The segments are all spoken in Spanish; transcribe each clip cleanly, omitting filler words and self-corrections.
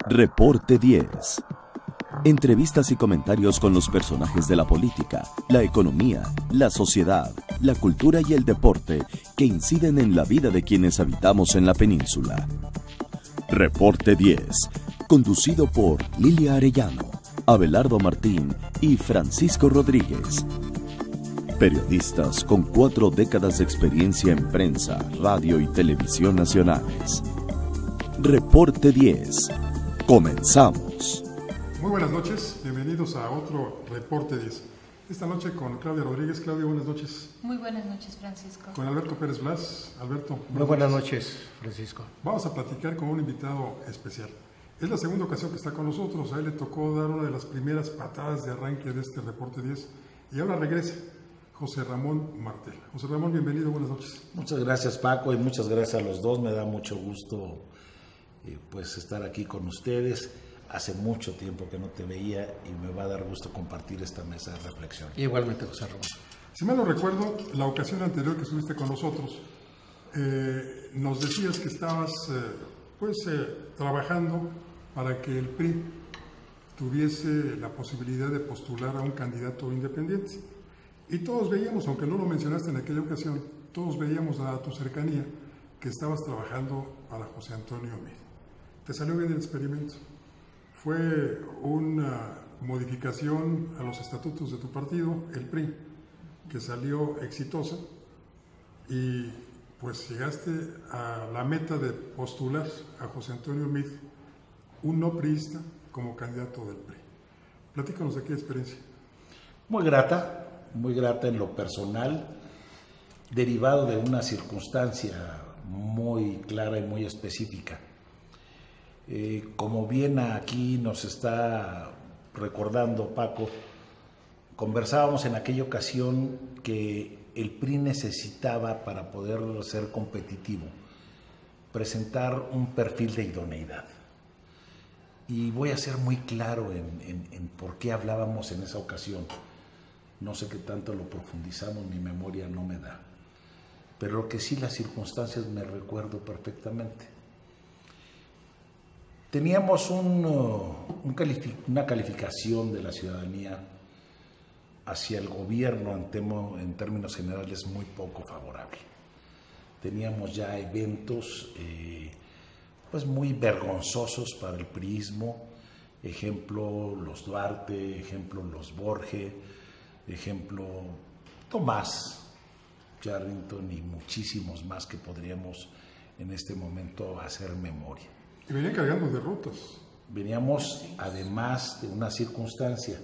Reporte 10. Entrevistas y comentarios con los personajes de la política, la economía, la sociedad, la cultura y el deporte que inciden en la vida de quienes habitamos en la península. Reporte 10, conducido por Lilia Arellano, Abelardo Martín y Francisco Rodríguez. Periodistas con 4 décadas de experiencia en prensa, radio y televisión nacionales. Reporte 10. Comenzamos. Muy buenas noches, bienvenidos a otro Reporte 10. Esta noche con Claudia Rodríguez. Claudia, buenas noches. Muy buenas noches, Francisco. Con Alberto Pérez Blas. Alberto. Muy buenas noches, Francisco. Vamos a platicar con un invitado especial. Es la segunda ocasión que está con nosotros. A él le tocó dar una de las primeras patadas de arranque de este Reporte 10 y ahora regresa. José Ramón Martel. José Ramón, bienvenido, buenas noches. Muchas gracias, Paco, y muchas gracias a los dos. Me da mucho gusto pues estar aquí con ustedes. Hace mucho tiempo que no te veía y me va a dar gusto compartir esta mesa de reflexión. Igualmente, José Ramón. Si mal no recuerdo, la ocasión anterior que estuviste con nosotros, nos decías que estabas trabajando para que el PRI tuviese la posibilidad de postular a un candidato independiente. Y todos veíamos, aunque no lo mencionaste en aquella ocasión, todos veíamos a tu cercanía que estabas trabajando para José Antonio Meade. ¿Te salió bien el experimento? Fue una modificación a los estatutos de tu partido, el PRI, que salió exitosa y pues llegaste a la meta de postular a José Antonio Meade, un no priista, como candidato del PRI. Platícanos de aquella experiencia. Muy grata en lo personal, derivado de una circunstancia muy clara y muy específica. Como bien aquí nos está recordando Paco, conversábamos en aquella ocasión que el PRI necesitaba, para poder ser competitivo, presentar un perfil de idoneidad. Y voy a ser muy claro en por qué hablábamos en esa ocasión. No sé qué tanto lo profundizamos, mi memoria no me da. Pero lo que sí, las circunstancias me recuerdo perfectamente. Teníamos una calificación de la ciudadanía hacia el gobierno en términos generales muy poco favorable. Teníamos ya eventos pues muy vergonzosos para el priismo, ejemplo los Duarte, ejemplo los Borge, ejemplo Tomás Yarrington y muchísimos más que podríamos en este momento hacer memoria. Y venían cargando derrotas. Veníamos además de una circunstancia,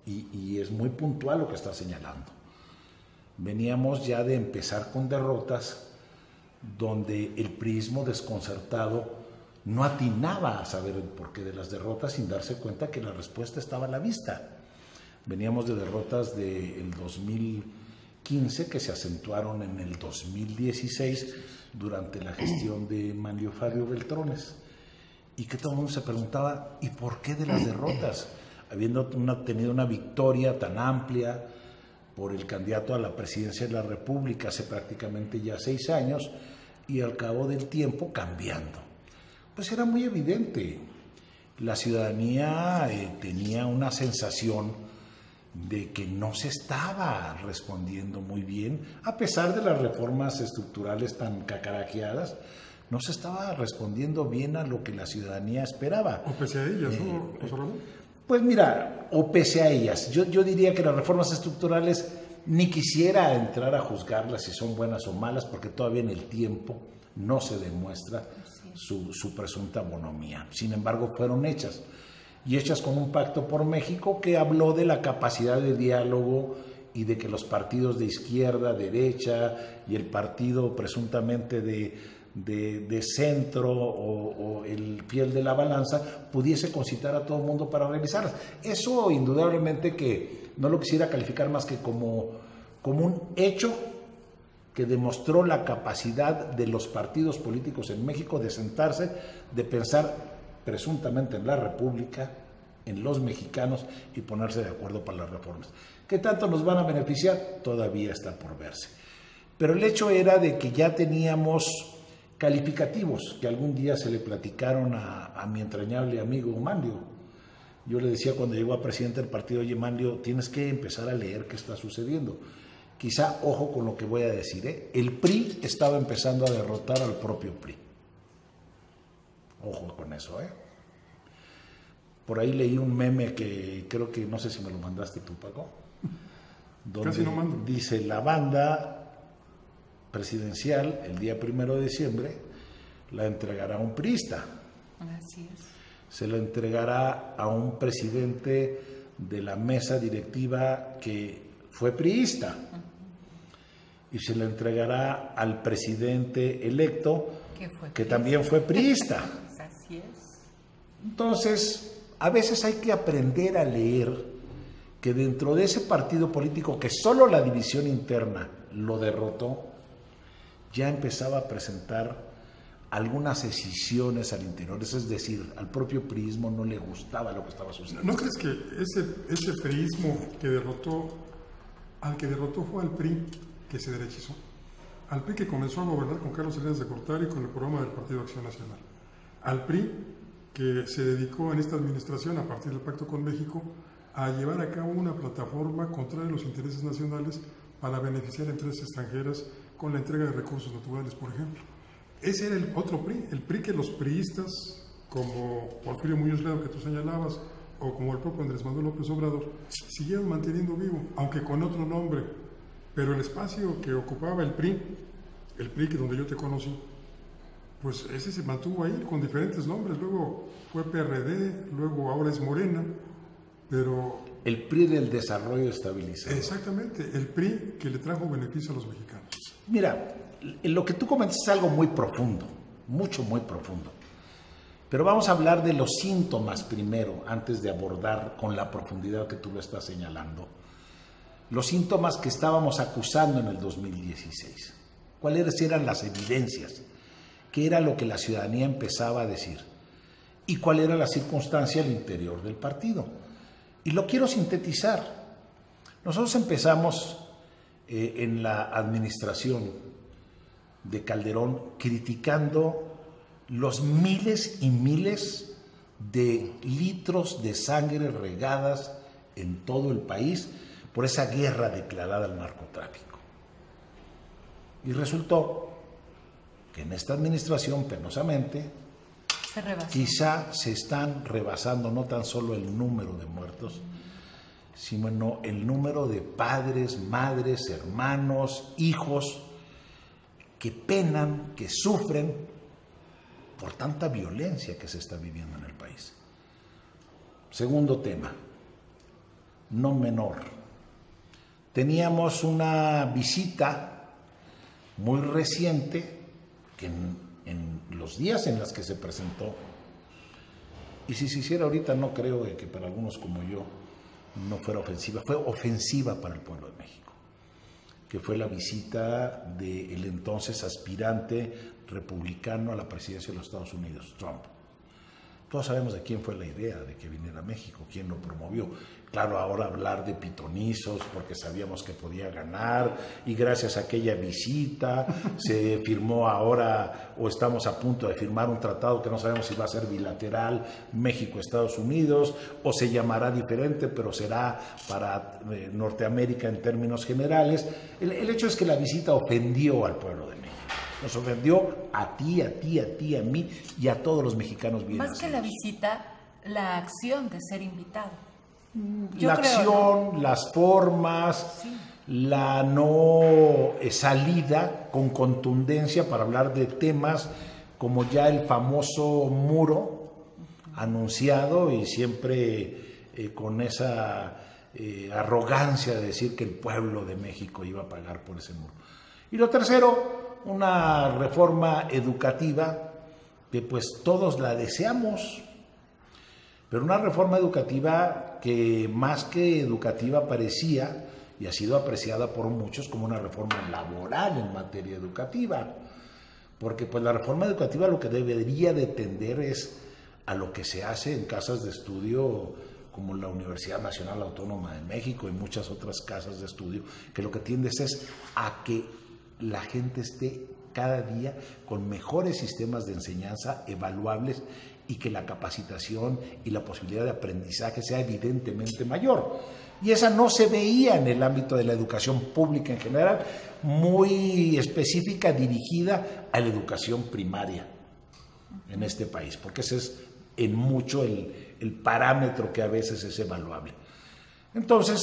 y es muy puntual lo que está señalando. Veníamos ya de empezar con derrotas donde el priismo desconcertado no atinaba a saber el porqué de las derrotas sin darse cuenta que la respuesta estaba a la vista. Veníamos de derrotas del 2015 que se acentuaron en el 2016 durante la gestión de Manlio Fabio Beltrones, y que todo el mundo se preguntaba, ¿y por qué de las derrotas? Habiendo tenido una victoria tan amplia por el candidato a la presidencia de la República hace prácticamente ya 6 años, y al cabo del tiempo cambiando. Pues era muy evidente, la ciudadanía tenía una sensación de que no se estaba respondiendo muy bien, a pesar de las reformas estructurales tan cacaraqueadas, no se estaba respondiendo bien a lo que la ciudadanía esperaba. O pese a ellas, ¿no, José Ramón? Pues mira, o pese a ellas. Yo diría que las reformas estructurales ni quisiera entrar a juzgarlas si son buenas o malas, porque todavía en el tiempo no se demuestra su presunta bonomía. Sin embargo, fueron hechas. Y hechas con un pacto por México que habló de la capacidad de diálogo y de que los partidos de izquierda, derecha y el partido presuntamente de centro o el fiel de la balanza pudiese concitar a todo el mundo para realizarlas. Eso indudablemente que no lo quisiera calificar más que como un hecho que demostró la capacidad de los partidos políticos en México de sentarse, de pensar presuntamente en la República en los mexicanos y ponerse de acuerdo para las reformas. ¿Qué tanto nos van a beneficiar? Todavía está por verse. Pero el hecho era de que ya teníamos calificativos que algún día se le platicaron a mi entrañable amigo Manlio. Yo le decía cuando llegó a presidente del partido, oye Manlio, tienes que empezar a leer qué está sucediendo. Quizá, ojo con lo que voy a decir, el PRI estaba empezando a derrotar al propio PRI. Ojo con eso, Por ahí leí un meme que creo que, no sé si me lo mandaste tú, Paco, donde casi no mando. Dice la banda presidencial el día 1 de diciembre la entregará a un priista. Así es. Se lo entregará a un presidente de la mesa directiva que fue priista. Y se lo entregará al presidente electo que también fue priista. Así es. Entonces, a veces hay que aprender a leer que dentro de ese partido político que solo la división interna lo derrotó, ya empezaba a presentar algunas escisiones al interior, es decir, al propio priismo no le gustaba lo que estaba sucediendo. ¿No crees que ese priismo que derrotó, al que derrotó fue al PRI que se derechizó? Al PRI que comenzó a gobernar con Carlos Salinas de Gortari con el programa del Partido Acción Nacional. Al PRI que se dedicó en esta administración, a partir del Pacto con México, a llevar a cabo una plataforma contraria a los intereses nacionales para beneficiar a empresas extranjeras con la entrega de recursos naturales, por ejemplo. Ese era el otro PRI, el PRI que los priistas, como Porfirio Muñoz Ledo que tú señalabas, o como el propio Andrés Manuel López Obrador, siguieron manteniendo vivo, aunque con otro nombre. Pero el espacio que ocupaba el PRI que donde yo te conocí, pues ese se mantuvo ahí con diferentes nombres. Luego fue PRD, luego ahora es Morena, pero... El PRI del desarrollo estabilizado. Exactamente, el PRI que le trajo beneficio a los mexicanos. Mira, lo que tú comentas es algo muy profundo, muy profundo. Pero vamos a hablar de los síntomas primero, antes de abordar con la profundidad que tú lo estás señalando. Los síntomas que estábamos acusando en el 2016. ¿Cuáles eran las evidencias? ¿Qué era lo que la ciudadanía empezaba a decir? ¿Y cuál era la circunstancia al interior del partido? Y lo quiero sintetizar. Nosotros empezamos en la administración de Calderón criticando los miles y miles de litros de sangre regadas en todo el país por esa guerra declarada al narcotráfico. Y resultó que en esta administración, penosamente, quizá se están rebasando no tan solo el número de muertos, sino el número de padres, madres, hermanos, hijos que penan, que sufren por tanta violencia que se está viviendo en el país. Segundo tema, no menor. Teníamos una visita muy reciente que en los días en los que se presentó, y si se hiciera ahorita no creo que para algunos como yo no fuera ofensiva, fue ofensiva para el pueblo de México, que fue la visita del entonces aspirante republicano a la presidencia de los Estados Unidos, Trump. Todos sabemos de quién fue la idea de que viniera a México, quién lo promovió. Claro, ahora hablar de pitonizos porque sabíamos que podía ganar y gracias a aquella visita se firmó ahora o estamos a punto de firmar un tratado que no sabemos si va a ser bilateral México-Estados Unidos o se llamará diferente, pero será para Norteamérica en términos generales. El hecho es que la visita ofendió al pueblo de México. Nos ofendió a ti, a mí y a todos los mexicanos bien nacidos. Más que la visita, la acción de ser invitado. La acción, las formas, sí. La no salida con contundencia para hablar de temas como ya el famoso muro anunciado y siempre con esa arrogancia de decir que el pueblo de México iba a pagar por ese muro. Y lo tercero, una reforma educativa que pues todos la deseamos, pero una reforma educativa que más que educativa parecía y ha sido apreciada por muchos como una reforma laboral en materia educativa, porque pues la reforma educativa lo que debería de tender es a lo que se hace en casas de estudio como la Universidad Nacional Autónoma de México y muchas otras casas de estudio, que lo que tiendes es a que la gente esté cada día con mejores sistemas de enseñanza evaluables y que la capacitación y la posibilidad de aprendizaje sea evidentemente mayor. Y esa no se veía en el ámbito de la educación pública en general, muy específica, dirigida a la educación primaria en este país, porque ese es en mucho el parámetro que a veces es evaluable. Entonces,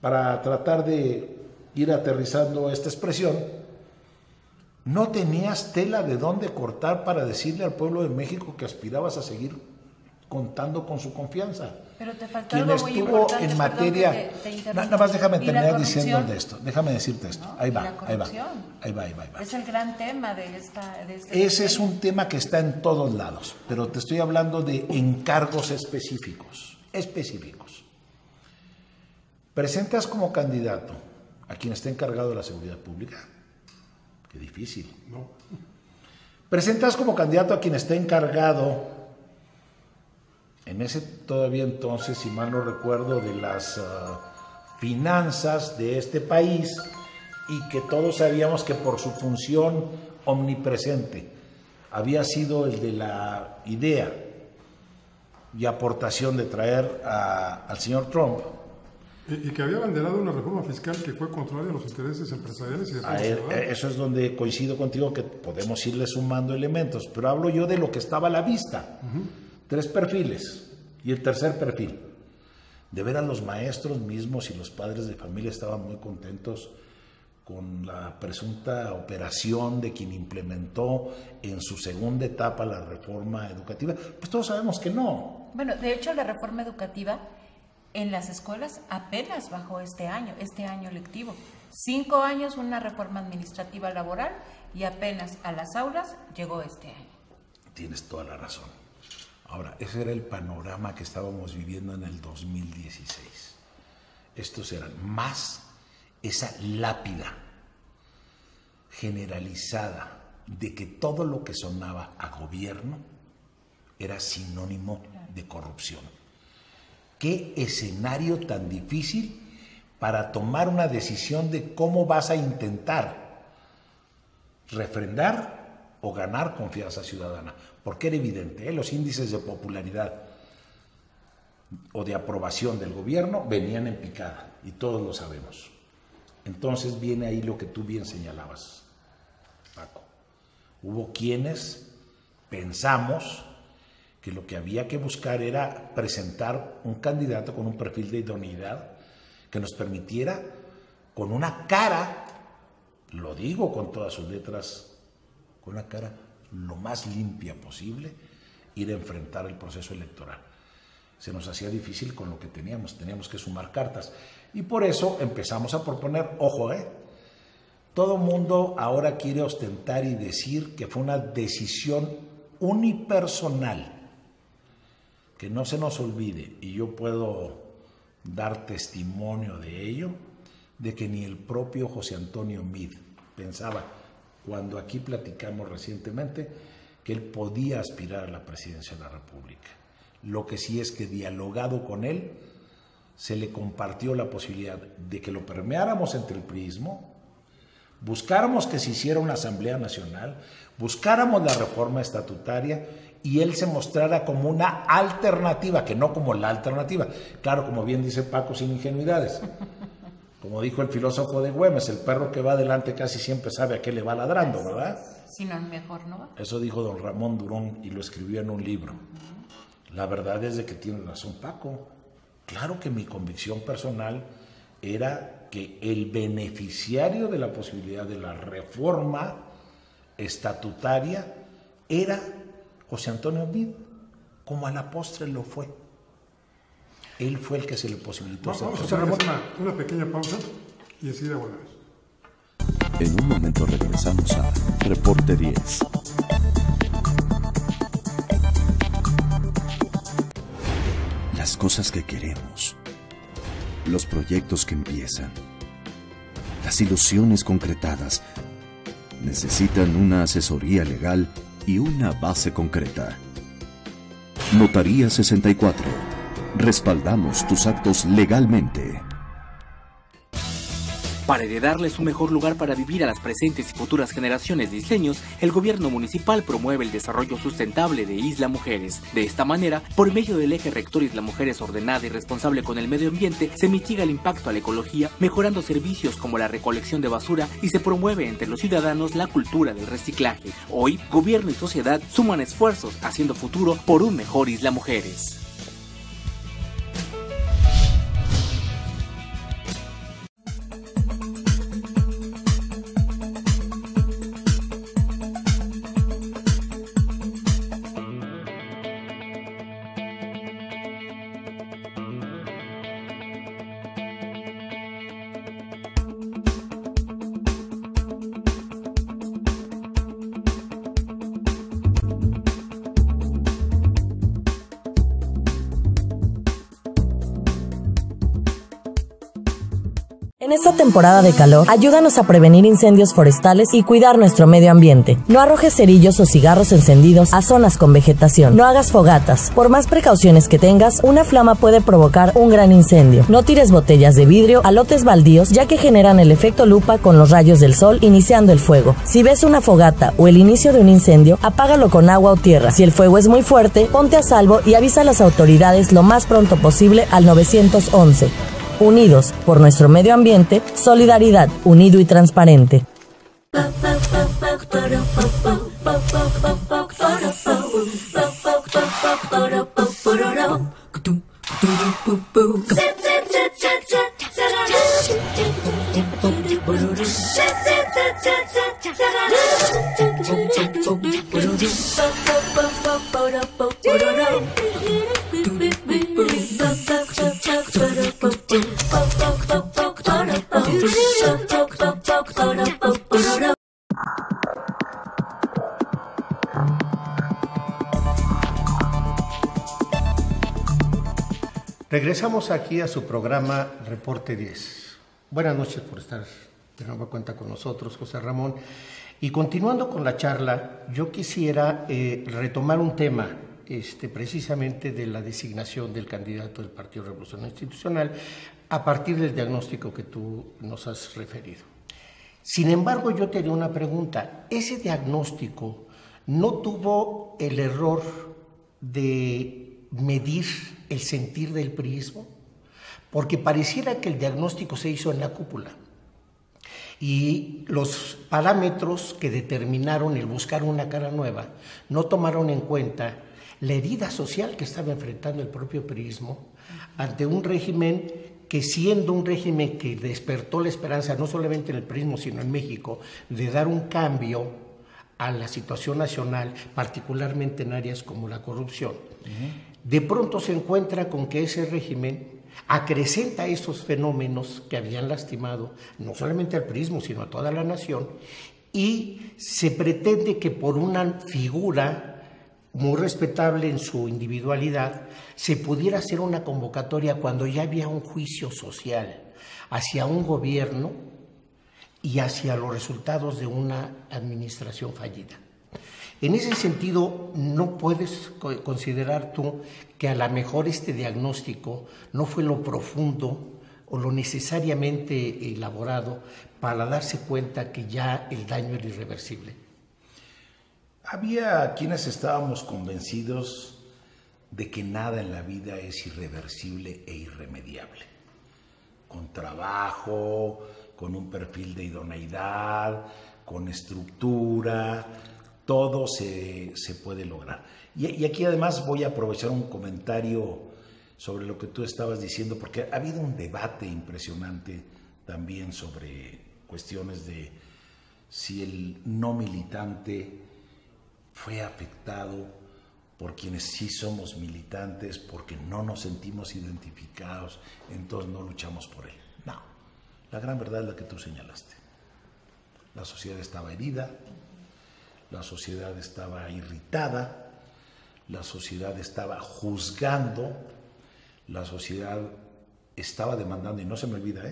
para tratar de ir aterrizando esta expresión, no tenías tela de dónde cortar para decirle al pueblo de México que aspirabas a seguir contando con su confianza. Pero te faltó Quien algo muy estuvo importante, en materia... perdón que te interrumpa. Nada más déjame ¿Y la terminar corrupción? diciendo de esto. Déjame decirte esto. ¿No? Ahí ¿Y va, la ahí va. corrupción? Ahí va. Es el gran tema de este Ese es un tema que está en todos lados, pero te estoy hablando de encargos específicos. Presentas como candidato a quien está encargado de la seguridad pública. Qué difícil. No. Presentas como candidato a quien está encargado, en ese todavía entonces, si mal no recuerdo, de las finanzas de este país, y que todos sabíamos que por su función omnipresente había sido el de la idea y aportación de traer al señor Trump. Y que había abanderado una reforma fiscal que fue contraria a los intereses empresariales y de todos los ciudadanos. Eso es donde coincido contigo, que podemos irle sumando elementos, pero hablo yo de lo que estaba a la vista. 3 perfiles, y el tercer perfil. De ver a los maestros mismos y los padres de familia estaban muy contentos con la presunta operación de quien implementó en su segunda etapa la reforma educativa. Pues todos sabemos que no. Bueno, de hecho, la reforma educativa en las escuelas apenas bajó este año lectivo. 5 años una reforma administrativa laboral y apenas a las aulas llegó este año. Tienes toda la razón. Ahora, ese era el panorama que estábamos viviendo en el 2016. Estos eran más esa lápida generalizada de que todo lo que sonaba a gobierno era sinónimo de corrupción. ¿Qué escenario tan difícil para tomar una decisión de cómo vas a intentar refrendar o ganar confianza ciudadana? Porque era evidente, los índices de popularidad o de aprobación del gobierno venían en picada, y todos lo sabemos. Entonces viene ahí lo que tú bien señalabas, Paco. Hubo quienes pensamos que lo que había que buscar era presentar un candidato con un perfil de idoneidad que nos permitiera, con una cara, lo digo con todas sus letras, con una cara lo más limpia posible, ir a enfrentar el proceso electoral. Se nos hacía difícil con lo que teníamos que sumar cartas. Y por eso empezamos a proponer, ojo, todo mundo ahora quiere ostentar y decir que fue una decisión unipersonal. Que no se nos olvide, y yo puedo dar testimonio de ello, de que ni el propio José Antonio Meade pensaba, cuando aquí platicamos recientemente, que él podía aspirar a la presidencia de la República. Lo que sí es que, dialogado con él, se le compartió la posibilidad de que lo permeáramos entre el priismo, buscáramos que se hiciera una Asamblea Nacional, buscáramos la reforma estatutaria y él se mostrara como una alternativa, que no como la alternativa. Claro, como bien dice Paco, sin ingenuidades. Como dijo el filósofo de Güemes, el perro que va adelante casi siempre sabe a qué le va ladrando, ¿verdad? Si no, mejor no va. Eso dijo don Ramón Durón y lo escribió en un libro. La verdad es de que tiene razón Paco. Claro que mi convicción personal era que el beneficiario de la posibilidad de la reforma estatutaria era José Antonio Meade, como a la postre lo fue. Él fue el que se le posibilitó. Vamos a hacer una pequeña pausa y enseguida volvemos. En un momento regresamos a Reporte 10. Las cosas que queremos, los proyectos que empiezan, las ilusiones concretadas, necesitan una asesoría legal y una base concreta. Notaría 64. Respaldamos tus actos legalmente. Para heredarles un mejor lugar para vivir a las presentes y futuras generaciones de isleños, el gobierno municipal promueve el desarrollo sustentable de Isla Mujeres. De esta manera, por medio del eje rector Isla Mujeres ordenada y responsable con el medio ambiente, se mitiga el impacto a la ecología, mejorando servicios como la recolección de basura y se promueve entre los ciudadanos la cultura del reciclaje. Hoy, gobierno y sociedad suman esfuerzos haciendo futuro por un mejor Isla Mujeres. En esta temporada de calor, ayúdanos a prevenir incendios forestales y cuidar nuestro medio ambiente. No arrojes cerillos o cigarros encendidos a zonas con vegetación. No hagas fogatas. Por más precauciones que tengas, una flama puede provocar un gran incendio. No tires botellas de vidrio a lotes baldíos, ya que generan el efecto lupa con los rayos del sol iniciando el fuego. Si ves una fogata o el inicio de un incendio, apágalo con agua o tierra. Si el fuego es muy fuerte, ponte a salvo y avisa a las autoridades lo más pronto posible al 911. Unidos por nuestro medio ambiente, solidaridad, unido y transparente. Regresamos aquí a su programa Reporte 10. Buenas noches por estar de nueva cuenta con nosotros, José Ramón. Y continuando con la charla, yo quisiera retomar un tema precisamente de la designación del candidato del Partido Revolucionario Institucional a partir del diagnóstico que tú nos has referido. Sin embargo, yo te haría una pregunta. ¿Ese diagnóstico no tuvo el error de medir el sentir del priismo? Porque pareciera que el diagnóstico se hizo en la cúpula y los parámetros que determinaron el buscar una cara nueva no tomaron en cuenta la herida social que estaba enfrentando el propio priismo ante un régimen que, siendo un régimen que despertó la esperanza no solamente en el priismo sino en México de dar un cambio a la situación nacional, particularmente en áreas como la corrupción, de pronto se encuentra con que ese régimen acrecenta esos fenómenos que habían lastimado no solamente al priismo sino a toda la nación, y se pretende que por una figura muy respetable en su individualidad se pudiera hacer una convocatoria cuando ya había un juicio social hacia un gobierno y hacia los resultados de una administración fallida. En ese sentido, ¿no puedes considerar tú que a lo mejor este diagnóstico no fue lo profundo o lo necesariamente elaborado para darse cuenta que ya el daño era irreversible? Había quienes estábamos convencidos de que nada en la vida es irreversible e irremediable. Con trabajo, con un perfil de idoneidad, con estructura, todo se puede lograr. Y aquí además voy a aprovechar un comentario sobre lo que tú estabas diciendo, porque ha habido un debate impresionante también sobre cuestiones de si el no militante fue afectado por quienes sí somos militantes, porque no nos sentimos identificados, entonces no luchamos por él. No, la gran verdad es la que tú señalaste. La sociedad estaba herida, la sociedad estaba irritada, la sociedad estaba juzgando, la sociedad estaba demandando, y no se me olvida,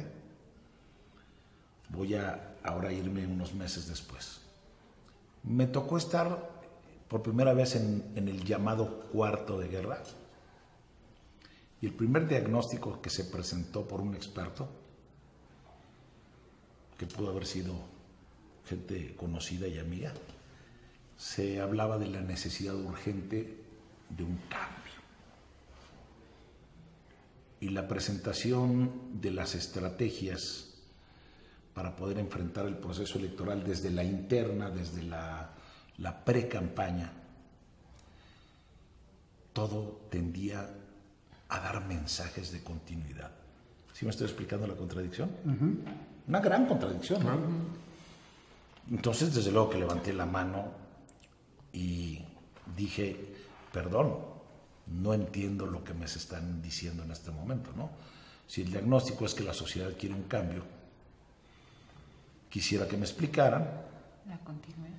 voy a ahora irme unos meses después. Me tocó estar por primera vez en el llamado cuarto de guerra, Y el primer diagnóstico que se presentó por un experto, que pudo haber sido gente conocida y amiga, se hablaba de la necesidad urgente de un cambio. Y la presentación de las estrategias para poder enfrentar el proceso electoral desde la interna, desde la pre-campaña, todo tendía a dar mensajes de continuidad. ¿Sí me estoy explicando la contradicción? Una gran contradicción, ¿no? Entonces, desde luego que levanté la mano y dije, perdón, no entiendo lo que me están diciendo en este momento, ¿no? Si el diagnóstico es que la sociedad quiere un cambio, quisiera que me explicaran La continuidad.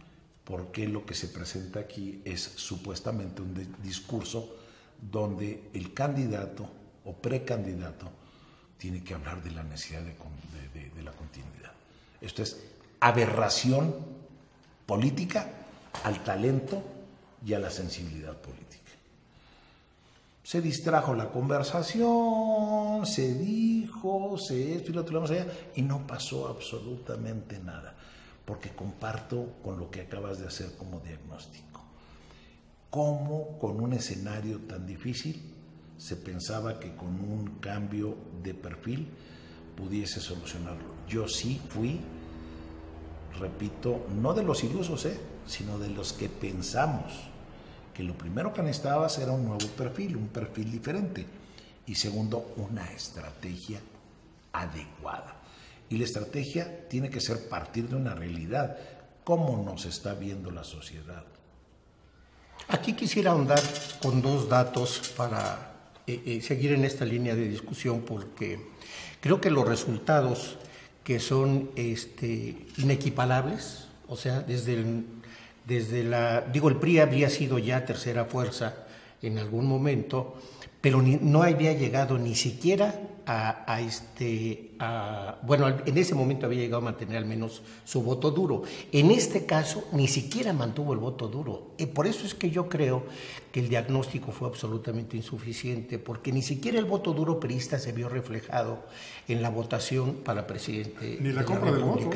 por qué lo que se presenta aquí es supuestamente un discurso donde el candidato o precandidato tiene que hablar de la necesidad de la continuidad. Esto es aberración política al talento y a la sensibilidad política. Se distrajo la conversación, se dijo, esto y lo otro, y no pasó absolutamente nada, porque comparto con lo que acabas de hacer como diagnóstico. ¿Cómo con un escenario tan difícil se pensaba que con un cambio de perfil pudiese solucionarlo? Yo sí fui, repito, no de los ilusos, sino de los que pensamos que lo primero que necesitabas era un nuevo perfil, un perfil diferente, y segundo, una estrategia adecuada. Y la estrategia tiene que ser partir de una realidad, cómo nos está viendo la sociedad. Aquí quisiera ahondar con dos datos para seguir en esta línea de discusión, porque creo que los resultados que son inequiparables, o sea, el PRI habría sido ya tercera fuerza en algún momento, pero no había llegado ni siquiera bueno, en ese momento había llegado a mantener al menos su voto duro. En este caso, ni siquiera mantuvo el voto duro. Y por eso es que yo creo que el diagnóstico fue absolutamente insuficiente, porque ni siquiera el voto duro priista se vio reflejado en la votación para presidente ni la compra del voto.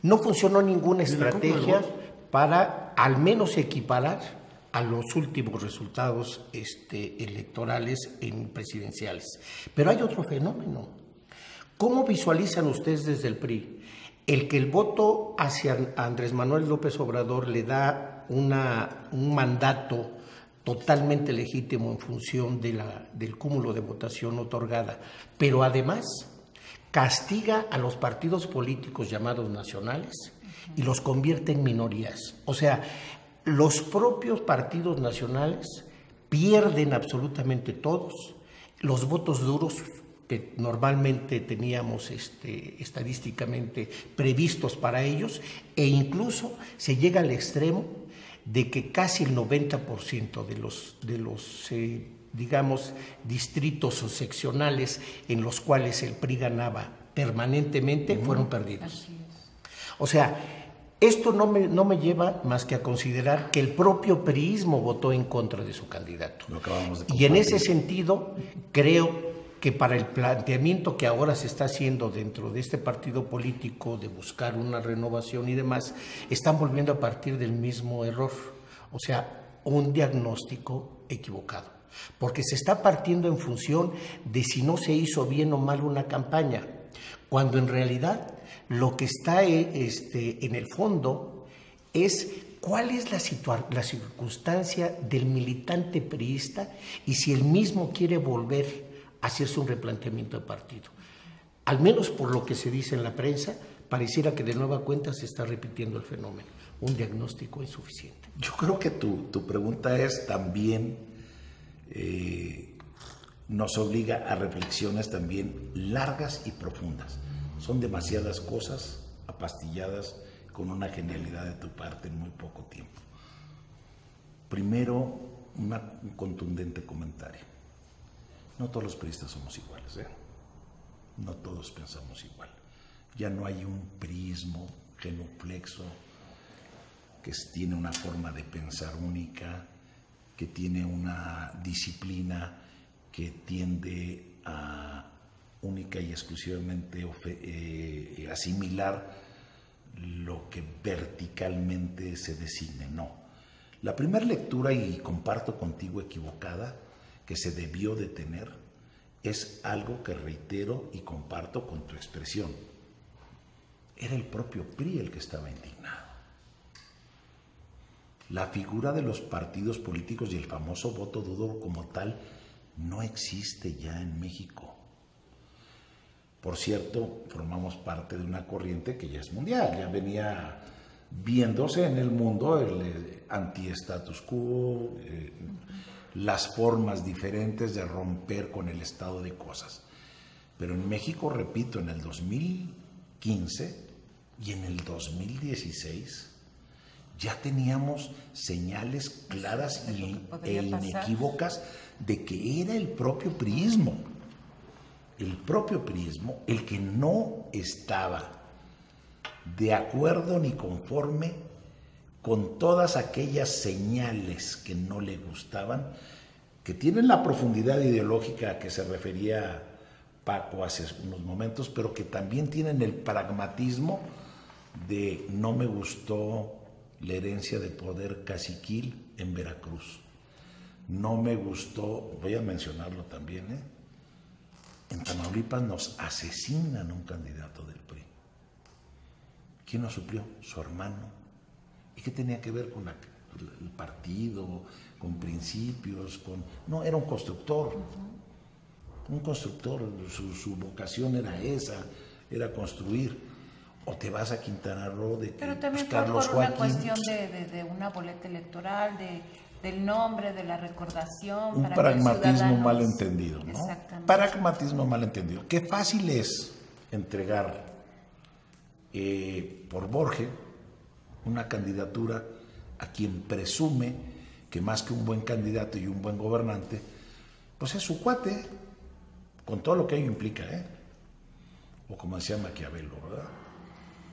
No funcionó ninguna estrategia para al menos equiparar a los últimos resultados electorales presidenciales. Pero hay otro fenómeno. ¿Cómo visualizan ustedes desde el PRI el que el voto hacia Andrés Manuel López Obrador le da un mandato totalmente legítimo en función del cúmulo de votación otorgada, pero además castiga a los partidos políticos llamados nacionales y los convierte en minorías? O sea, los propios partidos nacionales pierden absolutamente todos los votos duros que normalmente teníamos estadísticamente previstos para ellos, e incluso se llega al extremo de que casi el 90% de los digamos, distritos o seccionales en los cuales el PRI ganaba permanentemente fueron perdidos. O sea, esto no me lleva más que a considerar que el propio priismo votó en contra de su candidato. Lo acabamos de y en ese sentido, creo que para el planteamiento que ahora se está haciendo dentro de este partido político de buscar una renovación y demás, están volviendo a partir del mismo error, o sea, un diagnóstico equivocado, porque se está partiendo en función de si no se hizo bien o mal una campaña, cuando en realidad lo que está en el fondo es cuál es la circunstancia del militante priista y si él mismo quiere volver a hacerse un replanteamiento de partido. Al menos por lo que se dice en la prensa, pareciera que de nueva cuenta se está repitiendo el fenómeno, un diagnóstico insuficiente. Yo creo que tu pregunta es también, nos obliga a reflexiones también largas y profundas. Son demasiadas cosas apastilladas con una genialidad de tu parte en muy poco tiempo. Primero, un contundente comentario. No todos los priistas somos iguales, No todos pensamos igual. Ya no hay un priismo genuflexo que tiene una forma de pensar única, que tiene una disciplina que tiende a única y exclusivamente asimilar lo que verticalmente se designe. No. La primera lectura, y comparto contigo equivocada, que se debió de tener, es algo que reitero y comparto con tu expresión. Era el propio PRI el que estaba indignado. La figura de los partidos políticos y el famoso voto duro como tal no existe ya en México. Por cierto, formamos parte de una corriente que ya es mundial, ya venía viéndose en el mundo el anti-status quo, las formas diferentes de romper con el estado de cosas. Pero en México, repito, en el 2015 y en el 2016 ya teníamos señales claras e inequívocas de que era el propio priismo el que no estaba de acuerdo ni conforme con todas aquellas señales que no le gustaban, que tienen la profundidad ideológica a que se refería Paco hace unos momentos, pero que también tienen el pragmatismo de no me gustó la herencia de poder caciquil en Veracruz. No me gustó, voy a mencionarlo también, en Tamaulipas nos asesinan un candidato del PRI. ¿Quién lo suplió? Su hermano. ¿Y qué tenía que ver con el partido, con principios? No, era un constructor. Un constructor, su vocación era esa, era construir. O te vas a Quintana Roo de pero también Carlos por una Joaquín. Cuestión de una boleta electoral, del nombre, de la recordación. Un pragmatismo mal entendido, ¿no? Exactamente. Pragmatismo mal entendido. Qué fácil es entregar por Borge una candidatura a quien presume que más que un buen candidato y un buen gobernante, pues es su cuate, con todo lo que ello implica, o como decía Maquiavelo, ¿verdad?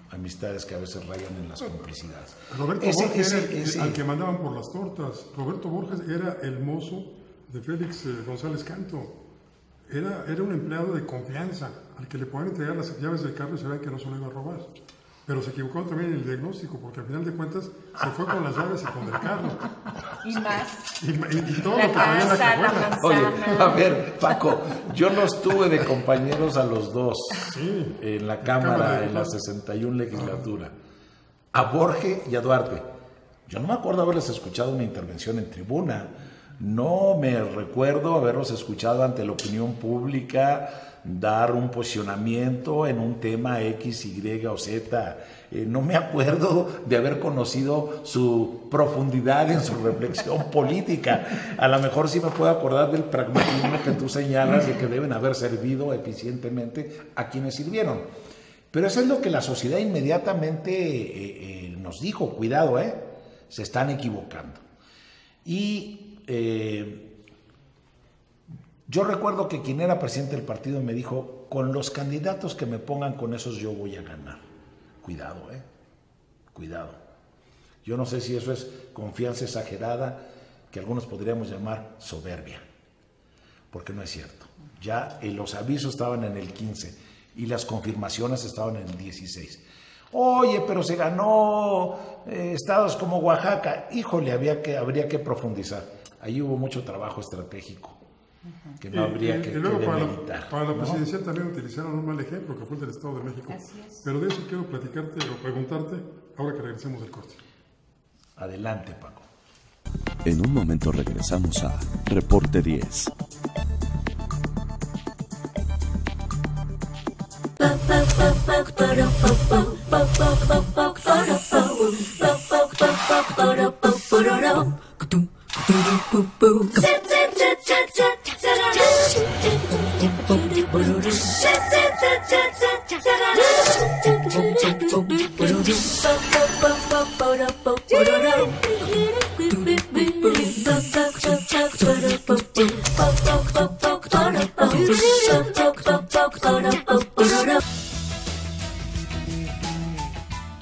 Amistades que a veces rayan en las complicidades. Roberto Borges era al que mandaban por las tortas. Roberto Borges era el mozo de Félix González Canto. Era un empleado de confianza al que le podían entregar las llaves del carro y sabían que no se lo iba a robar. Pero se equivocó también en el diagnóstico, porque al final de cuentas se fue con las llaves y con el carro. Y más. Y todo lo que traía en la cajuela. Oye, a ver, Paco, yo los tuve de compañeros a los dos en la Cámara en la 61 legislatura. A Borge y a Duarte. Yo no me acuerdo haberles escuchado una intervención en tribuna. No me recuerdo haberlos escuchado ante la opinión pública dar un posicionamiento en un tema X, Y o Z. No me acuerdo de haber conocido su profundidad en su reflexión política. A lo mejor sí me puedo acordar del pragmatismo que tú señalas de que deben haber servido eficientemente a quienes sirvieron. Pero eso es lo que la sociedad inmediatamente nos dijo, cuidado, se están equivocando. Y yo recuerdo que quien era presidente del partido me dijo, con los candidatos que me pongan, con esos yo voy a ganar. Cuidado, cuidado. Yo no sé si eso es confianza exagerada, que algunos podríamos llamar soberbia, porque no es cierto. Ya los avisos estaban en el 15 y las confirmaciones estaban en el 16. Oye, pero se ganó estados como Oaxaca. Híjole, habría que profundizar. Ahí hubo mucho trabajo estratégico que no habría que demeritar. Para la presidencial también utilizaron un mal ejemplo, que fue el del Estado de México. Así es. Pero de eso quiero platicarte o preguntarte ahora que regresemos del corte. Adelante, Paco. En un momento regresamos a Reporte 10.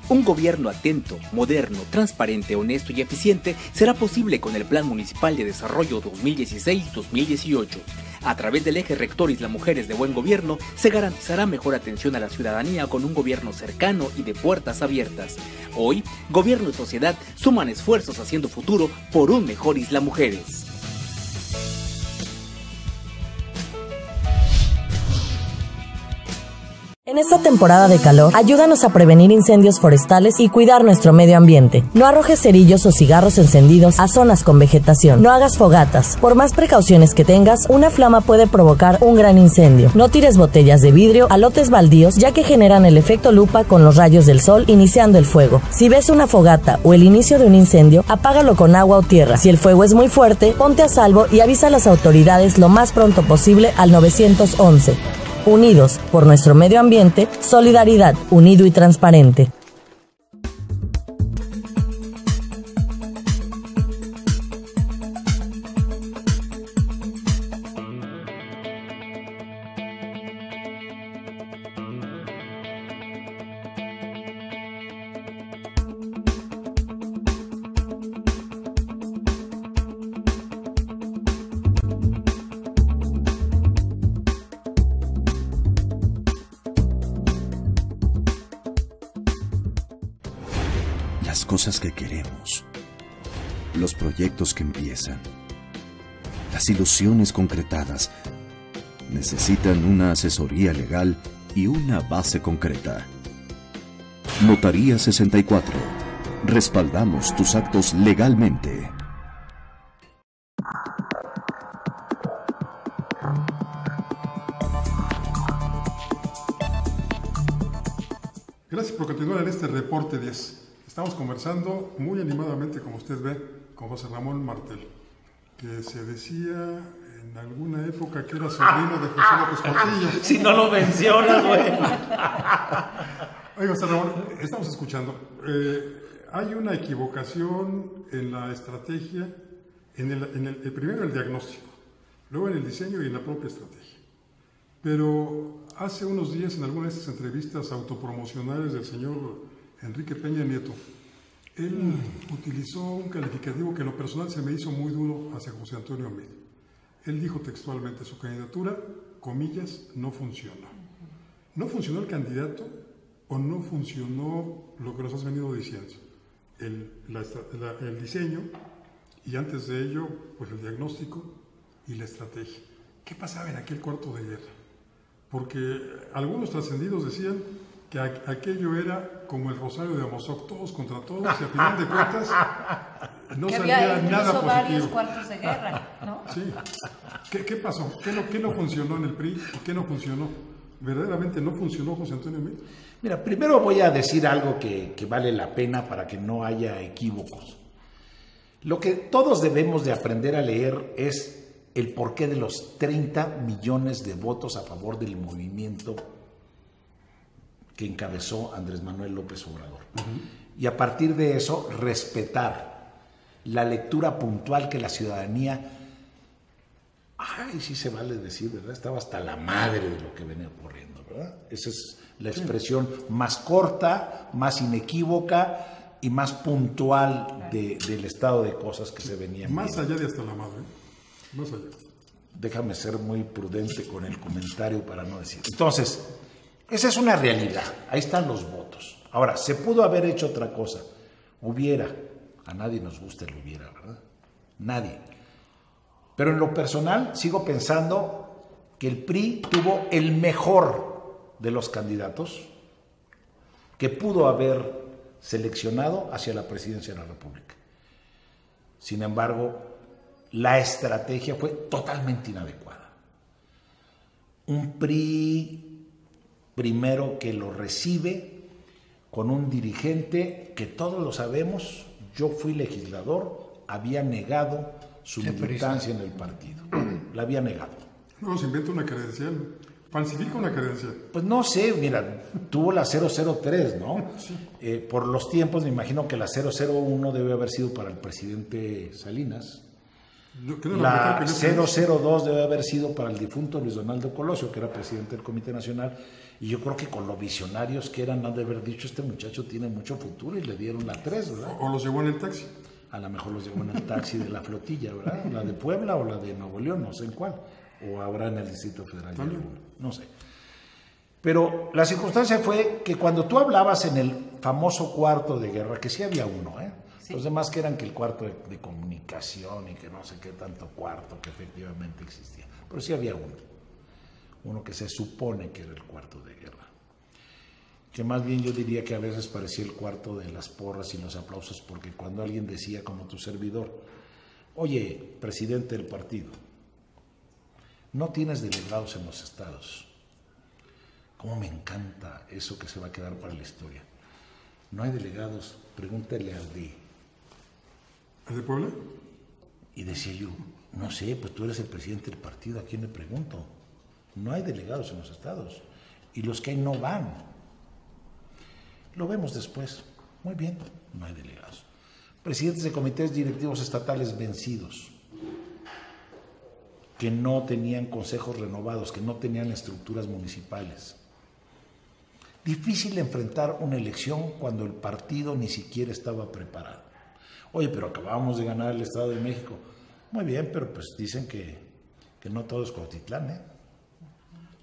Un gobierno atento, moderno, transparente, honesto y eficiente será posible con el Plan Municipal de Desarrollo 2016-2018. A través del eje rector Isla Mujeres de Buen Gobierno, se garantizará mejor atención a la ciudadanía con un gobierno cercano y de puertas abiertas. Hoy, gobierno y sociedad suman esfuerzos haciendo futuro por un mejor Isla Mujeres. En esta temporada de calor, ayúdanos a prevenir incendios forestales y cuidar nuestro medio ambiente. No arrojes cerillos o cigarros encendidos a zonas con vegetación. No hagas fogatas. Por más precauciones que tengas, una flama puede provocar un gran incendio. No tires botellas de vidrio a lotes baldíos, ya que generan el efecto lupa con los rayos del sol iniciando el fuego. Si ves una fogata o el inicio de un incendio, apágalo con agua o tierra. Si el fuego es muy fuerte, ponte a salvo y avisa a las autoridades lo más pronto posible al 911. Unidos por nuestro medio ambiente, solidaridad, unido y transparente. Las cosas que queremos, los proyectos que empiezan, las ilusiones concretadas, necesitan una asesoría legal y una base concreta. Notaría 64. Respaldamos tus actos legalmente. Gracias por continuar en este reporte 10. Estamos conversando muy animadamente, como usted ve, con José Ramón Martel, que se decía en alguna época que era sobrino de José López Portillo. Si no lo mencionas, güey. Oye, José Ramón, estamos escuchando. Hay una equivocación en la estrategia, primero el diagnóstico, luego en el diseño y en la propia estrategia. Pero hace unos días, en alguna de estas entrevistas autopromocionales del señor Enrique Peña Nieto, él utilizó un calificativo que en lo personal se me hizo muy duro hacia José Antonio Meade. Él dijo textualmente: su candidatura, comillas, no funcionó. ¿No funcionó el candidato o no funcionó lo que nos has venido diciendo? El diseño y antes de ello, pues el diagnóstico y la estrategia. ¿Qué pasaba en aquel cuarto de guerra? Porque algunos trascendidos decían que aquello era como el Rosario de Amozoc, todos contra todos, y a final de cuentas no que salía había nada positivo. Varios cuartos de guerra, ¿no? Sí. ¿Qué pasó? ¿Qué no funcionó en el PRI y qué no funcionó? ¿Verdaderamente no funcionó José Antonio Meade? Mira, primero voy a decir algo que vale la pena para que no haya equívocos. Lo que todos debemos de aprender a leer es el porqué de los 30 millones de votos a favor del movimiento que encabezó Andrés Manuel López Obrador. Y a partir de eso, respetar la lectura puntual que la ciudadanía, sí se vale decir, ¿verdad? Estaba hasta la madre de lo que venía ocurriendo, ¿verdad? Esa es la expresión más corta, más inequívoca y más puntual del estado de cosas que se venían Más viendo. allá de hasta la madre, más allá. Déjame ser muy prudente con el comentario para no decir. Entonces, esa es una realidad. Ahí están los votos. Ahora, se pudo haber hecho otra cosa. A nadie nos gusta el hubiera, ¿verdad? Nadie. Pero en lo personal, sigo pensando que el PRI tuvo el mejor de los candidatos que pudo haber seleccionado hacia la presidencia de la República. Sin embargo, la estrategia fue totalmente inadecuada. Un PRI primero que lo recibe con un dirigente que todos lo sabemos, yo fui legislador, había negado su militancia en el partido. La había negado. Luego se inventa una credencial, falsifica una credencial. Pues no sé, mira, tuvo la 003, ¿no? Sí. Por los tiempos me imagino que la 001 debe haber sido para el presidente Salinas. La 002 debe haber sido para el difunto Luis Donaldo Colosio, que era presidente del Comité Nacional, y yo creo que con lo visionarios que eran, han de haber dicho, este muchacho tiene mucho futuro, y le dieron la 3, ¿verdad? O los llevó en el taxi. A lo mejor los llevó en el taxi de la flotilla, ¿verdad? La de Puebla o la de Nuevo León, no sé en cuál. o habrá en el Distrito Federal ya También. alguno, no sé. Pero la circunstancia fue que cuando tú hablabas en el famoso cuarto de guerra, que sí había uno, Sí. los demás que eran que el cuarto de comunicación y que no sé qué tanto cuarto que efectivamente existía, pero sí había uno que se supone que era el cuarto de guerra, que más bien yo diría que a veces parecía el cuarto de las porras y los aplausos, porque cuando alguien decía como tu servidor, oye, presidente del partido, no tienes delegados en los estados. Cómo me encanta eso que se va a quedar para la historia. No hay delegados, pregúntale al de... ¿El de Puebla? Y decía yo, no sé, pues tú eres el presidente del partido, ¿a quién le pregunto? No hay delegados en los estados. Y los que hay no van. Lo vemos después. Muy bien, no hay delegados. Presidentes de comités directivos estatales vencidos, que no tenían consejos renovados, que no tenían estructuras municipales. Difícil enfrentar una elección cuando el partido ni siquiera estaba preparado. Oye, pero acabamos de ganar el Estado de México. Muy bien, pero pues dicen que no todo es Cuautitlán,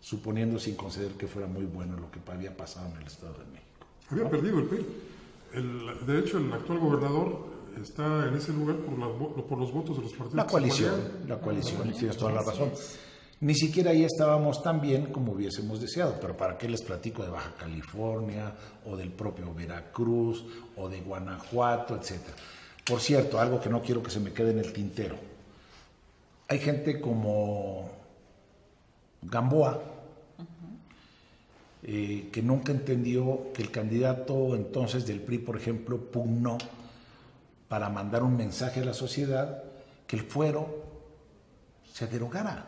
suponiendo sin conceder que fuera muy bueno lo que había pasado en el Estado de México. Había perdido el PRI. De hecho, el actual gobernador está en ese lugar por los votos de los partidos. La coalición, tienes toda la razón. Ni siquiera ahí estábamos tan bien como hubiésemos deseado, pero ¿para qué les platico de Baja California, o del propio Veracruz, o de Guanajuato, etcétera? Por cierto, algo que no quiero que se me quede en el tintero. Hay gente como Gamboa, que nunca entendió que el candidato entonces del PRI, por ejemplo, pugnó para mandar un mensaje a la sociedad que el fuero se derogara.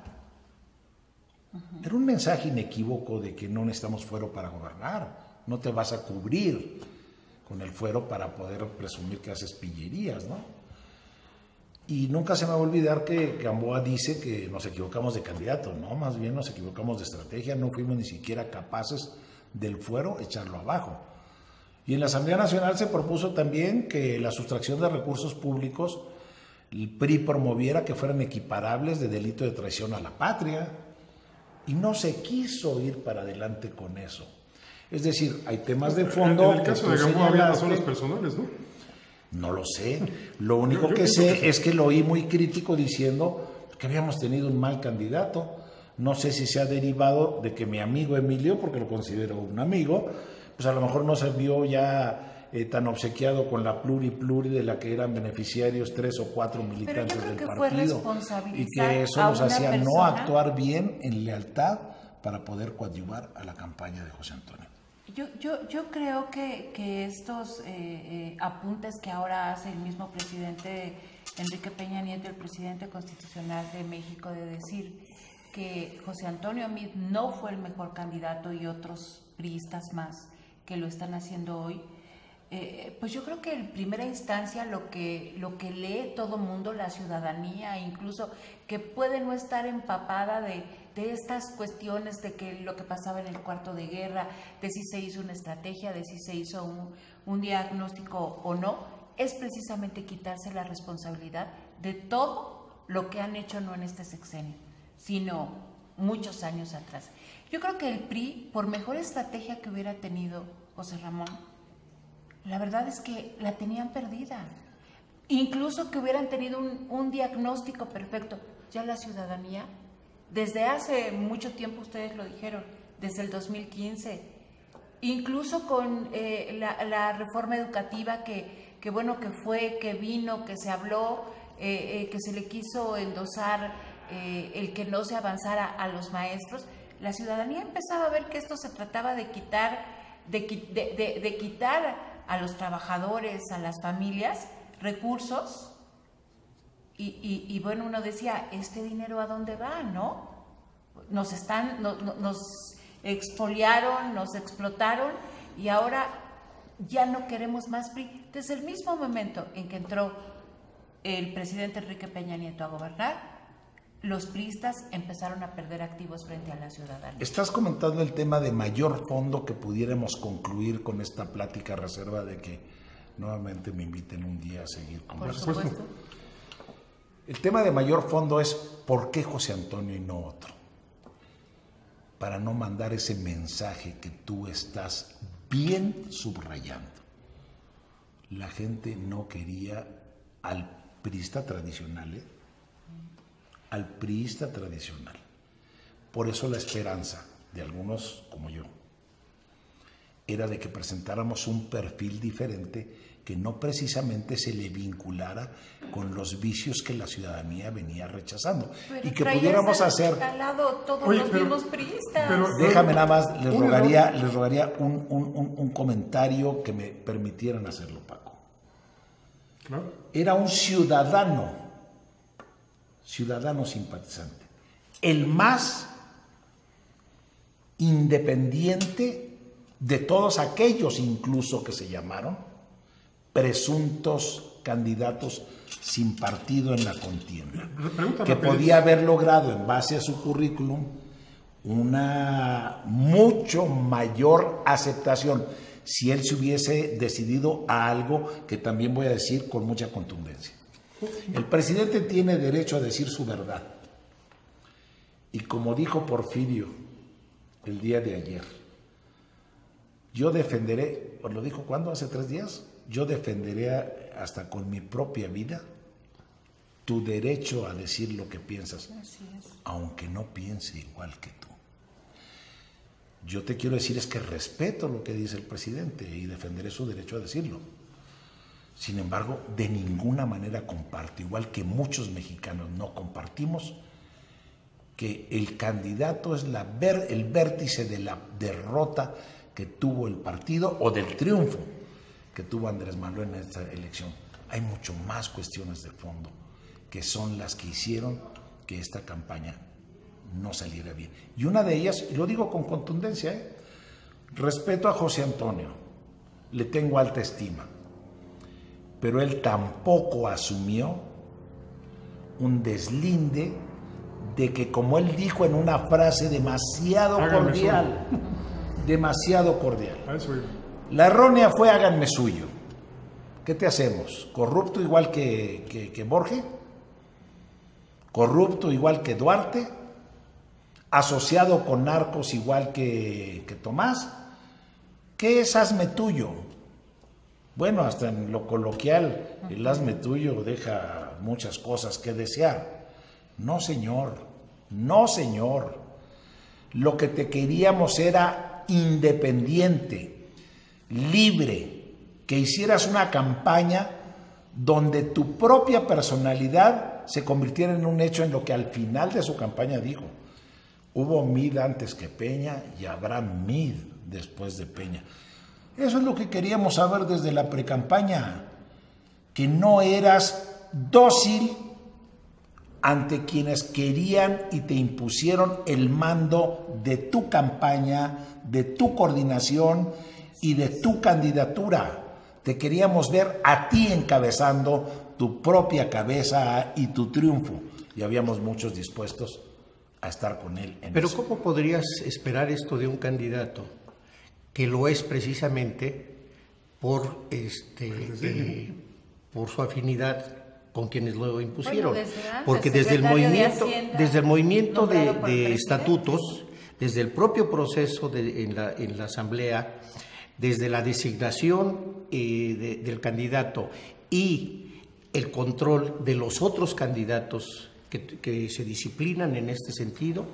Era un mensaje inequívoco de que no necesitamos fuero para gobernar, no te vas a cubrir con el fuero para poder presumir que haces pillerías, ¿no? Y nunca se me va a olvidar que Gamboa dice que nos equivocamos de candidato, no, más bien nos equivocamos de estrategia, no fuimos ni siquiera capaces del fuero echarlo abajo. Y en la Asamblea Nacional se propuso también que la sustracción de recursos públicos, el PRI promoviera que fueran equiparables de delito de traición a la patria, y no se quiso ir para adelante con eso. Es decir, hay temas de fondo. En el caso de Gamboa había razones personales, ¿no? No lo sé. Lo único que sé es que lo oí muy crítico diciendo que habíamos tenido un mal candidato. No sé si se ha derivado de que mi amigo Emilio, porque lo considero un amigo, pues a lo mejor no se vio ya tan obsequiado con la pluri de la que eran beneficiarios 3 o 4 militantes del partido, y que eso nos hacía no actuar bien en lealtad para poder coadyuvar a la campaña de José Antonio. Yo creo que estos apuntes que ahora hace el mismo presidente Enrique Peña Nieto, el presidente constitucional de México, de decir que José Antonio Meade no fue el mejor candidato y otros priistas más que lo están haciendo hoy, pues yo creo que en primera instancia lo que lee todo mundo, la ciudadanía, incluso que puede no estar empapada de estas cuestiones de que lo que pasaba en el cuarto de guerra, de si se hizo una estrategia, de si se hizo un diagnóstico o no, es precisamente quitarse la responsabilidad de todo lo que han hecho no en este sexenio, sino muchos años atrás. Yo creo que el PRI, por mejor estrategia que hubiera tenido José Ramón, la verdad es que la tenían perdida. Incluso que hubieran tenido un diagnóstico perfecto. Ya la ciudadanía, desde hace mucho tiempo, ustedes lo dijeron, desde el 2015, incluso con la reforma educativa que bueno, que fue, que vino, que se habló, que se le quiso endosar el que no se avanzara a los maestros, la ciudadanía empezaba a ver que esto se trataba de quitar a los trabajadores, a las familias, recursos, y bueno, uno decía, ¿este dinero a dónde va, no? Nos expoliaron, nos explotaron, y ahora ya no queremos más PRI. Desde el mismo momento en que entró el presidente Enrique Peña Nieto a gobernar, los priistas empezaron a perder activos frente a la ciudadanía. Estás comentando el tema de mayor fondo que pudiéramos concluir con esta plática, a reserva de que nuevamente me inviten un día a seguir con Por esto. supuesto. El tema de mayor fondo es ¿por qué José Antonio y no otro? Para no mandar ese mensaje que tú estás bien subrayando. La gente no quería al priista tradicional, al priista tradicional. Por eso la esperanza de algunos como yo era de que presentáramos un perfil diferente que no precisamente se le vinculara con los vicios que la ciudadanía venía rechazando. Pero y que pudiéramos hacer... al lado todos los mismos priistas. Déjame nada más, les rogaría un comentario que me permitieran hacerlo, Paco. Claro. Era un ciudadano simpatizante, el más independiente de todos aquellos incluso que se llamaron presuntos candidatos sin partido en la contienda, que podía haber logrado en base a su currículum una mucho mayor aceptación si él se hubiese decidido a algo que también voy a decir con mucha contundencia. El presidente tiene derecho a decir su verdad. Y como dijo Porfirio el día de ayer, yo defenderé, ¿lo dijo cuándo? ¿Hace 3 días? Yo defenderé hasta con mi propia vida tu derecho a decir lo que piensas, aunque no piense igual que tú. Yo te quiero decir es que respeto lo que dice el presidente y defenderé su derecho a decirlo. Sin embargo, de ninguna manera comparto, igual que muchos mexicanos no compartimos, que el candidato es el vértice de la derrota que tuvo el partido o del triunfo que tuvo Andrés Manuel en esta elección. Hay mucho más cuestiones de fondo que son las que hicieron que esta campaña no saliera bien. Y una de ellas, y lo digo con contundencia, respeto a José Antonio, le tengo alta estima, pero él tampoco asumió un deslinde de que, como él dijo en una frase demasiado cordial, la errónea fue háganme suyo. ¿Qué te hacemos? ¿Corrupto igual que Borges? ¿Corrupto igual que Duarte? ¿Asociado con narcos igual que Tomás? ¿Qué es hazme tuyo? Bueno, hasta en lo coloquial, el hazme tuyo deja muchas cosas que desear. No, señor, no, señor. Lo que te queríamos era independiente, libre, que hicieras una campaña donde tu propia personalidad se convirtiera en un hecho, en lo que al final de su campaña dijo. Hubo Mid antes que Peña y habrá Mid después de Peña. Eso es lo que queríamos saber desde la precampaña, que no eras dócil ante quienes querían y te impusieron el mando de tu campaña, de tu coordinación y de tu candidatura. Te queríamos ver a ti encabezando tu propia cabeza y tu triunfo. Y habíamos muchos dispuestos a estar con él en Pero eso. ¿cómo podrías esperar esto de un candidato que lo es precisamente por su afinidad con quienes lo impusieron? Bueno, desde antes, porque desde el movimiento de estatutos, desde el propio proceso en la Asamblea, desde la designación del candidato y el control de los otros candidatos que se disciplinan en este sentido,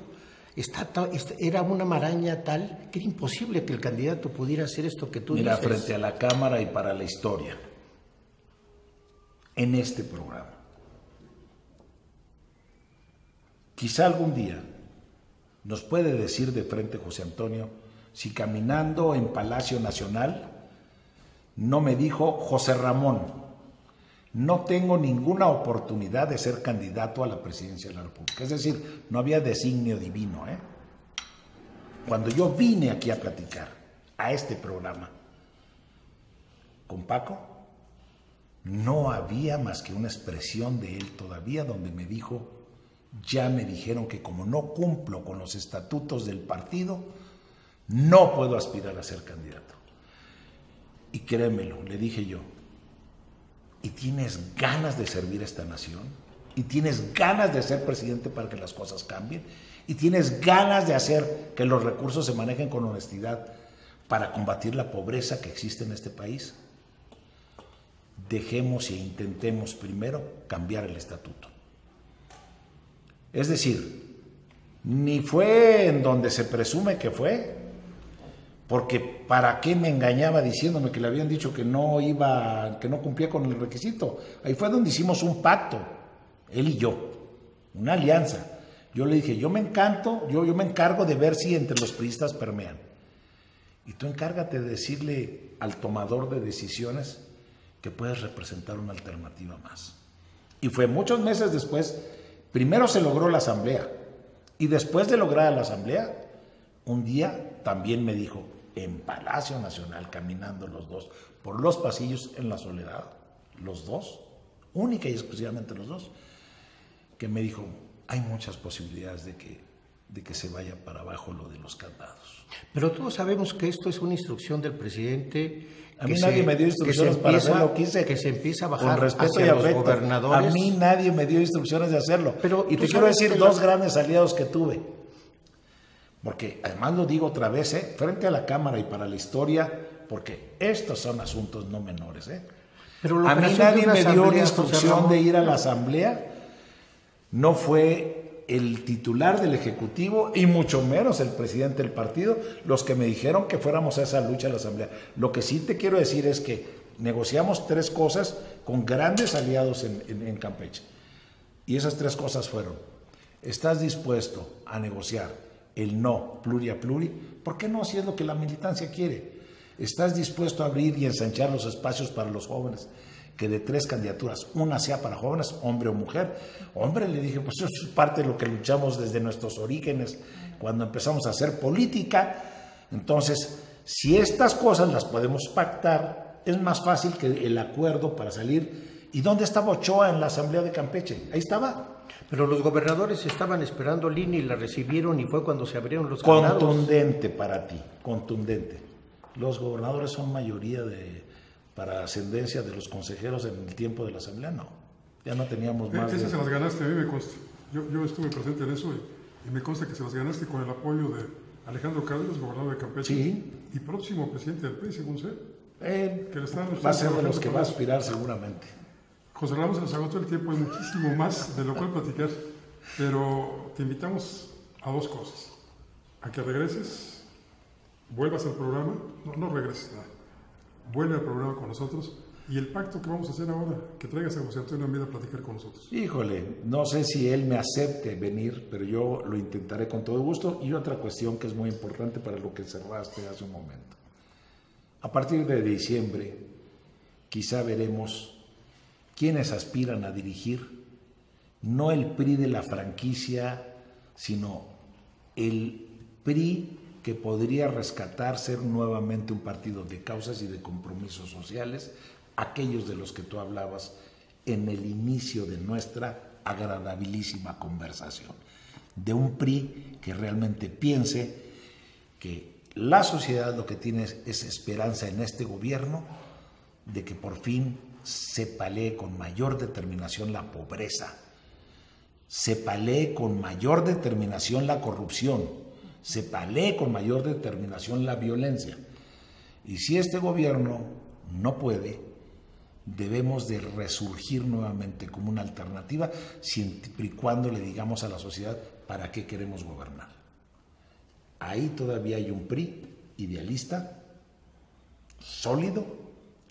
era una maraña tal que era imposible que el candidato pudiera hacer esto que tú dices. Frente a la Cámara y para la historia, en este programa, quizá algún día nos puede decir de frente José Antonio si caminando en Palacio Nacional no me dijo: José Ramón, no tengo ninguna oportunidad de ser candidato a la presidencia de la República. Es decir, no había designio divino. Cuando yo vine aquí a platicar a este programa con Paco, no había más que una expresión de él todavía donde me dijo: ya me dijeron que como no cumplo con los estatutos del partido, no puedo aspirar a ser candidato. Y créemelo, le dije yo: ¿y tienes ganas de servir a esta nación? y tienes ganas de ser presidente para que las cosas cambien, y tienes ganas de hacer que los recursos se manejen con honestidad para combatir la pobreza que existe en este país, dejemos e intentemos primero cambiar el estatuto. Es decir, ni fue en donde se presume que fue, porque ¿para qué me engañaba diciéndome que le habían dicho que no cumplía con el requisito? Ahí fue donde hicimos un pacto, él y yo, una alianza. Yo le dije, yo me encargo de ver si entre los priistas permean. Y tú encárgate de decirle al tomador de decisiones que puedes representar una alternativa más. Y fue muchos meses después, primero se logró la asamblea, y después de lograr la asamblea, un día también me dijo, en Palacio Nacional, caminando los dos, por los pasillos en la soledad, los dos, única y exclusivamente los dos, que me dijo, hay muchas posibilidades de que se vaya para abajo lo de los candados. Pero todos sabemos que esto es una instrucción del presidente. A mí nadie me dio instrucciones para hacerlo, que se empieza a bajar con respeto hacia y los afecto. gobernadores. A mí nadie me dio instrucciones de hacerlo. Pero y te quiero decir dos grandes aliados que tuve. Porque además lo digo otra vez, frente a la Cámara y para la historia, porque estos son asuntos no menores. Pero a mí nadie me dio la instrucción de ir a la asamblea. No fue el titular del Ejecutivo y mucho menos el presidente del partido los que me dijeron que fuéramos a esa lucha a la asamblea. Lo que sí te quiero decir es que negociamos 3 cosas con grandes aliados en Campeche. Y esas 3 cosas fueron, ¿estás dispuesto a negociar el no pluri a pluri? ¿Por qué no si es lo que la militancia quiere? ¿Estás dispuesto a abrir y ensanchar los espacios para los jóvenes? Que de 3 candidaturas, una sea para jóvenes, hombre o mujer. Hombre, le dije, pues eso es parte de lo que luchamos desde nuestros orígenes, cuando empezamos a hacer política. Entonces, si estas cosas las podemos pactar, es más fácil que el acuerdo para salir. ¿Y dónde estaba Ochoa en la Asamblea de Campeche? Ahí estaba. Pero los gobernadores estaban esperando línea y la recibieron y fue cuando se abrieron los candados. Contundente para ti, contundente. Los gobernadores son mayoría para ascendencia de los consejeros en el tiempo de la asamblea, no. Ya no teníamos más. Esas se las ganaste, a mí me consta. Yo estuve presente en eso y me consta que se las ganaste con el apoyo de Alejandro Cárdenas, gobernador de Campeche, sí, y próximo presidente del PRI, según sé. Que va a ser de los que va a aspirar seguramente. José Ramos, se nos agotó el tiempo, hay muchísimo más de lo cual platicar, pero te invitamos a 2 cosas. A que regreses, vuelvas al programa, no regreses nada. Vuelve al programa con nosotros y el pacto que vamos a hacer ahora, que traigas a José Antonio Almeida a platicar con nosotros. Híjole, no sé si él me acepte venir, pero yo lo intentaré con todo gusto. Y otra cuestión que es muy importante para lo que cerraste hace un momento. A partir de diciembre, quizá veremos quiénes aspiran a dirigir, no el PRI de la franquicia, sino el PRI que podría rescatar, ser nuevamente un partido de causas y de compromisos sociales, aquellos de los que tú hablabas en el inicio de nuestra agradabilísima conversación, de un PRI que realmente piense que la sociedad lo que tiene es esperanza en este gobierno de que por fin se palee con mayor determinación la pobreza, se palee con mayor determinación la corrupción, se palee con mayor determinación la violencia. Y si este gobierno no puede, debemos de resurgir nuevamente como una alternativa, siempre y cuando le digamos a la sociedad para qué queremos gobernar. Ahí todavía hay un PRI idealista, sólido,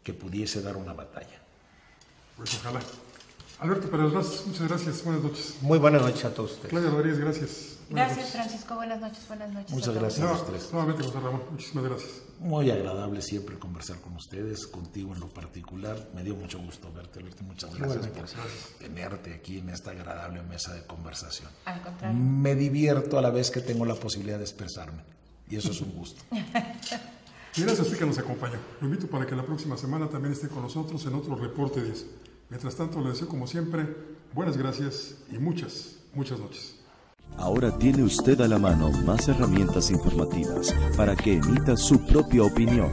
que pudiese dar una batalla. Pues ojalá. Alberto Pérez Vaz, muchas gracias, buenas noches. Muy buenas noches a todos ustedes. Claudia Rodríguez, gracias. Gracias, Francisco, buenas noches. Muchas gracias a ustedes. Nuevamente, José Ramón, muchísimas gracias. Muy agradable siempre conversar con ustedes, contigo en lo particular. Me dio mucho gusto verte, Alberto. Muchas gracias por tenerte aquí en esta agradable mesa de conversación. Al contrario. Me divierto a la vez que tengo la posibilidad de expresarme, y eso es un gusto. Y gracias a usted que nos acompañó. Lo invito para que la próxima semana también esté con nosotros en otro Reporte 10. Mientras tanto, le deseo como siempre buenas gracias y muchas noches. Ahora tiene usted a la mano más herramientas informativas para que emita su propia opinión.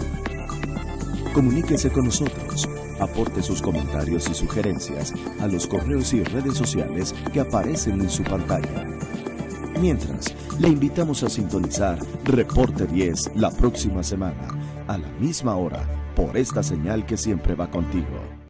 Comuníquese con nosotros. Aporte sus comentarios y sugerencias a los correos y redes sociales que aparecen en su pantalla. Mientras, le invitamos a sintonizar Reporte 10 la próxima semana, a la misma hora, por esta señal que siempre va contigo.